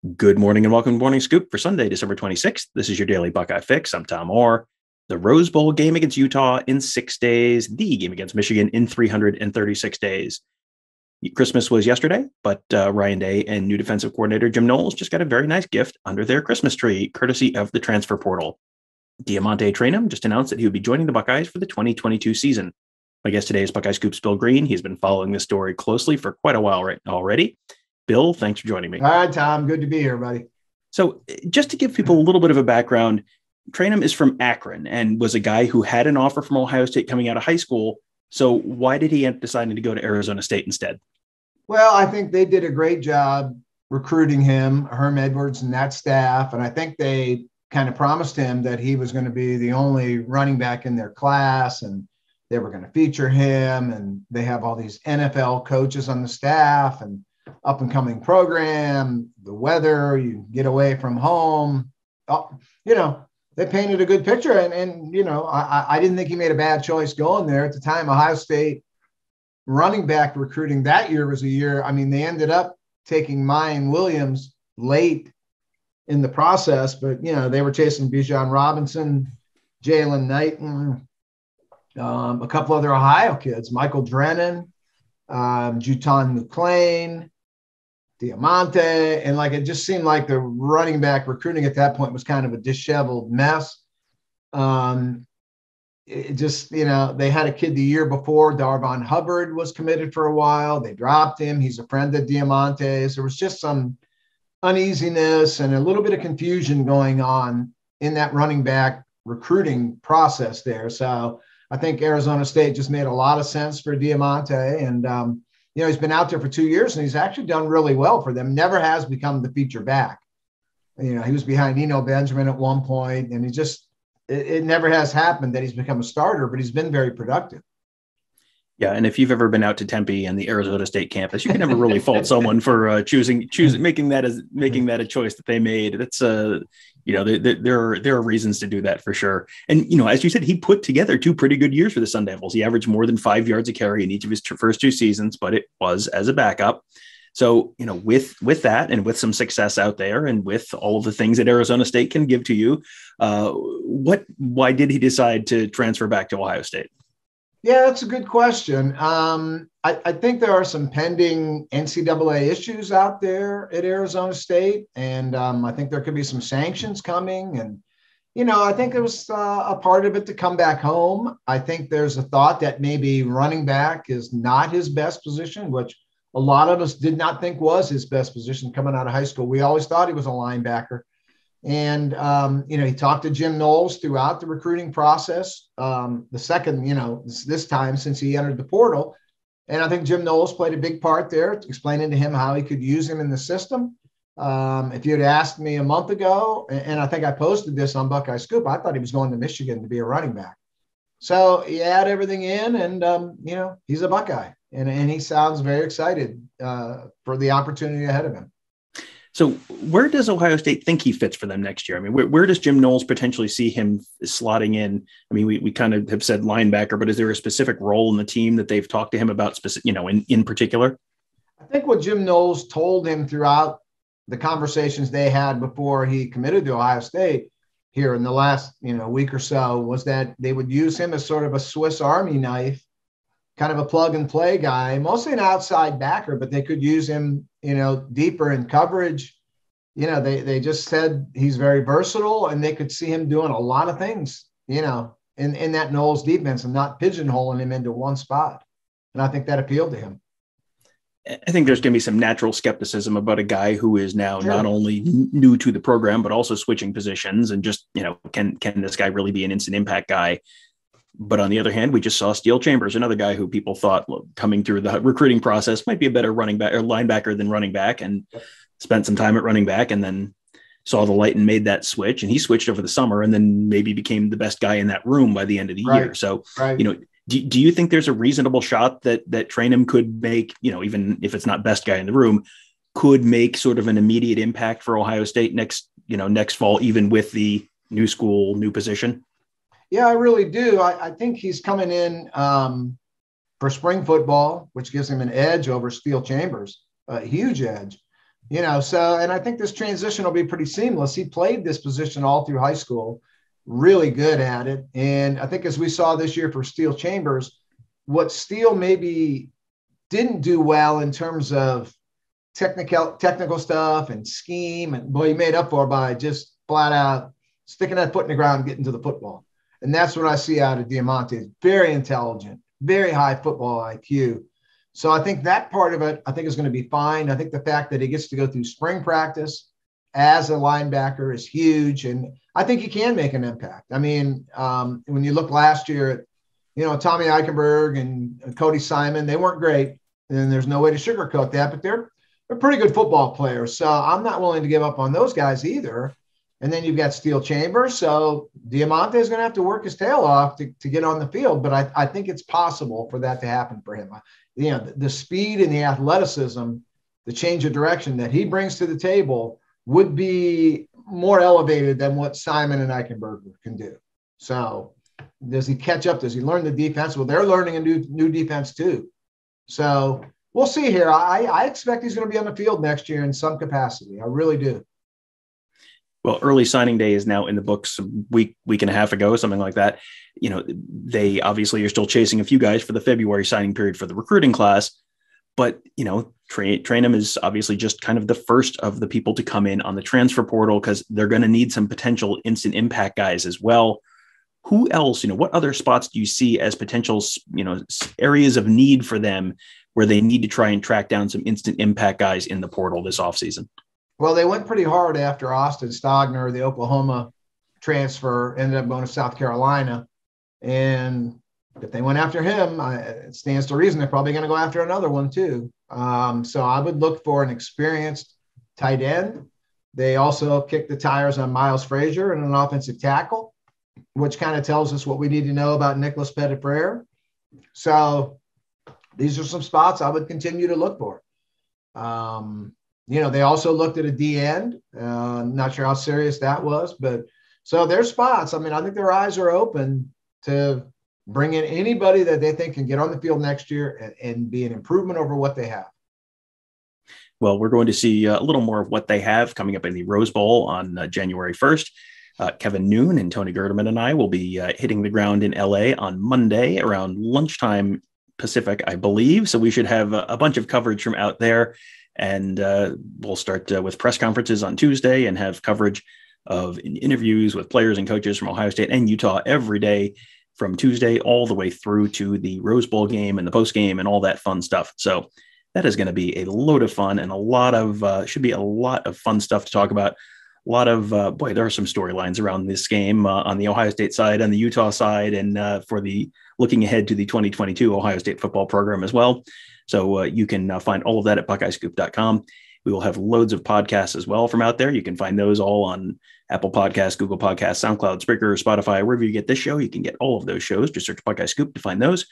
Good morning and welcome to Morning Scoop for Sunday, December 26th. This is your daily Buckeye fix. I'm Tom Orr. The Rose Bowl game against Utah in 6 days, the game against Michigan in 336 days. Christmas was yesterday, but Ryan Day and new defensive coordinator Jim Knowles just got a very nice gift under their Christmas tree, courtesy of the transfer portal. Deamonte Trayanum just announced that he would be joining the Buckeyes for the 2022 season. My guest today is Buckeye Scoop's Bill Greene. He's been following this story closely for quite a while already. Bill, thanks for joining me. All right, Tom. Good to be here, buddy. So just to give people a little bit of a background, Trayanum is from Akron and was a guy who had an offer from Ohio State coming out of high school. So why did he end up deciding to go to Arizona State instead? Well, I think they did a great job recruiting him, Herm Edwards and that staff. And I think they kind of promised him that he was going to be the only running back in their class and they were going to feature him. And they have all these NFL coaches on the staff and up and coming program, the weather, you get away from home. They painted a good picture. And I didn't think he made a bad choice going there. At the time, Ohio State running back recruiting that year was a year. I mean, they ended up taking Mayan Williams late in the process, but, they were chasing Bijan Robinson, Jalen Knighton, a couple other Ohio kids, Michael Drennan, Juton McClain, Deamonte, and it just seemed like the running back recruiting at that point was kind of a disheveled mess. They had a kid the year before, Darvon Hubbard was committed for a while. They dropped him. He's a friend of Diamante's. There was just some uneasiness and a little bit of confusion going on in that running back recruiting process there. So I think Arizona State just made a lot of sense for Deamonte, and he's been out there for 2 years and he's actually done really well for them. Never has become the feature back. He was behind Eno Benjamin at one point, and it never has happened that he's become a starter, but he's been very productive. Yeah, and if you've ever been out to Tempe and the Arizona State campus, you can never really fault someone for choosing making that a choice that they made. That's there are reasons to do that for sure. And as you said, he put together 2 pretty good years for the Sun Devils. He averaged more than 5 yards a carry in each of his first 2 seasons, but it was as a backup. So with that and with some success out there, and with all of the things that Arizona State can give to you, why did he decide to transfer back to Ohio State? Yeah, that's a good question. I think there are some pending NCAA issues out there at Arizona State, and I think there could be some sanctions coming. And, I think it was a part of it to come back home. I think there's a thought that maybe running back is not his best position, which a lot of us did not think was his best position coming out of high school. We always thought he was a linebacker. And, he talked to Jim Knowles throughout the recruiting process, the second, this time since he entered the portal. And I think Jim Knowles played a big part there, explaining to him how he could use him in the system. If you had asked me a month ago, and I think I posted this on Buckeye Scoop, I thought he was going to Michigan to be a running back. So he had everything in, and, he's a Buckeye. And he sounds very excited for the opportunity ahead of him. So where does Ohio State think he fits for them next year? I mean, where does Jim Knowles potentially see him slotting in? I mean, we kind of have said linebacker, but is there a specific role in the team that they've talked to him about, in particular? I think what Jim Knowles told him throughout the conversations they had before he committed to Ohio State here in the last, week or so was that they would use him as sort of a Swiss Army knife, kind of a plug and play guy, mostly an outside backer, but they could use him, deeper in coverage. They just said he's very versatile and they could see him doing a lot of things, in that Knowles defense and not pigeonholing him into one spot. And I think that appealed to him. I think there's going to be some natural skepticism about a guy who is now not only new to the program, but also switching positions and just, can this guy really be an instant impact guy? But on the other hand, we just saw Steele Chambers, another guy who people thought coming through the recruiting process might be a better running back or linebacker than running back, and spent some time at running back and then saw the light and made that switch. And he switched over the summer and then maybe became the best guy in that room by the end of the year. So, do you think there's a reasonable shot that Trayanum could make, even if it's not best guy in the room, could make sort of an immediate impact for Ohio State next fall, even with the new school, new position? Yeah, I really do. I think he's coming in for spring football, which gives him an edge over Steele Chambers, a huge edge. So, and I think this transition will be pretty seamless. He played this position all through high school, really good at it. And I think as we saw this year for Steele Chambers, what Steele maybe didn't do well in terms of technical stuff and scheme, and boy, he made up for it by just flat out sticking that foot in the ground and getting to the football. And that's what I see out of Deamonte. Very intelligent, very high football IQ. So I think that part of it, I think, is going to be fine. I think the fact that he gets to go through spring practice as a linebacker is huge. And I think he can make an impact. I mean, when you look last year at, Tommy Eichenberg and Cody Simon, they weren't great. And there's no way to sugarcoat that, but they're pretty good football players. So I'm not willing to give up on those guys either. And then you've got Steele Chambers. So Deamonte is going to have to work his tail off to get on the field. But I think it's possible for that to happen for him. The speed and the athleticism, the change of direction that he brings to the table would be more elevated than what Simon and Eichenberg can do. So does he catch up? Does he learn the defense? Well, they're learning a new defense too. So we'll see here. I expect he's going to be on the field next year in some capacity. I really do. Well, early signing day is now in the books a week and a half ago, something like that. They obviously are still chasing a few guys for the February signing period for the recruiting class. But, Trayanum is obviously just kind of the first of the people to come in on the transfer portal because they're going to need some potential instant impact guys as well. Who else, what other spots do you see as potential, areas of need for them where they need to try and track down some instant impact guys in the portal this offseason? Well, they went pretty hard after Austin Stogner, the Oklahoma transfer, ended up going to South Carolina. And if they went after him, it stands to reason they're probably going to go after another one too. So I would look for an experienced tight end. They also kicked the tires on Miles Frazier and an offensive tackle, which kind of tells us what we need to know about Nicholas Petitfrere. So these are some spots I would continue to look for. They also looked at a D end. Not sure how serious that was, but so there's spots. I mean, I think their eyes are open to bring in anybody that they think can get on the field next year and be an improvement over what they have. Well, we're going to see a little more of what they have coming up in the Rose Bowl on January 1st. Kevin Noon and Tony Gerdeman and I will be hitting the ground in LA on Monday around lunchtime Pacific, I believe. So we should have a bunch of coverage from out there. And we'll start with press conferences on Tuesday and have coverage of interviews with players and coaches from Ohio State and Utah every day from Tuesday all the way through to the Rose Bowl game and the post game and all that fun stuff. So that is going to be a load of fun and should be a lot of fun stuff to talk about. A lot of, there are some storylines around this game on the Ohio State side, on the Utah side, and for the looking ahead to the 2022 Ohio State football program as well. So you can find all of that at BuckeyeScoop.com. We will have loads of podcasts as well from out there. You can find those all on Apple Podcasts, Google Podcasts, SoundCloud, Spreaker, Spotify, wherever you get this show. You can get all of those shows. Just search Buckeye Scoop to find those.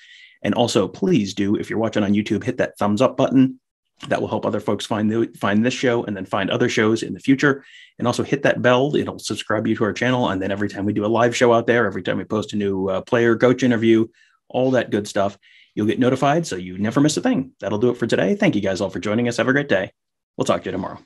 And also, please do, if you're watching on YouTube, hit that thumbs up button. That will help other folks find this show and then find other shows in the future. And also hit that bell. It'll subscribe you to our channel. And then every time we do a live show out there, every time we post a new player coach interview, all that good stuff, you'll get notified so you never miss a thing. That'll do it for today. Thank you guys all for joining us. Have a great day. We'll talk to you tomorrow.